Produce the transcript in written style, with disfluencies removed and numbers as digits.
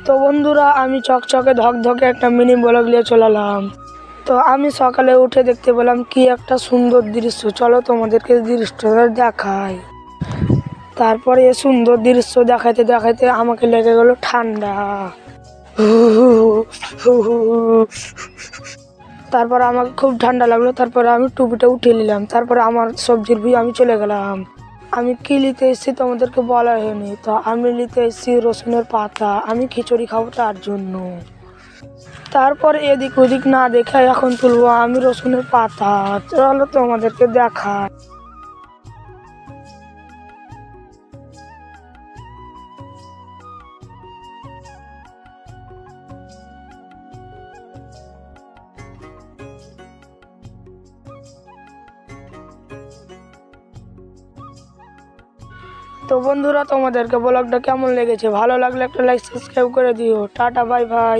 তো বন্ধুরা, আমি চকচকে ধকধকে একটা মিনি ব্লগ নিয়ে চলে এলাম। তো আমি সকালে উঠে দেখতে পেলাম কি একটা সুন্দর দৃশ্য। চলো তোমাদেরকে দৃশ্যটা দেখাই। তারপরে এই সুন্দর দৃশ্য দেখাইতে দেখাইতে আমাকে লেগে গেল ঠান্ডা। তারপর আমাকে খুব ঠান্ডা লাগলো। তারপরে আমি টুপিটা উঠিয়ে নিলাম। তারপরে আমার সবজির বই আমি চলে গেলাম। আমি কি নিতে এসেছি তোমাদেরকে বলা হয়নি। তো আমি নিতে এসেছি রসুনের পাতা। আমি খিচুড়ি খাবো তার জন্য। তারপরে এদিক ওদিক না দেখে এখন তুলবো আমি রসুনের পাতা। চলো তোমাদেরকে দেখাই। তো বন্ধুরা, তোমাদেরকে ব্লগটা কেমন লেগেছে? ভালো লাগলে একটা লাইক সাবস্ক্রাইব করে দিও। Tata, bye bye.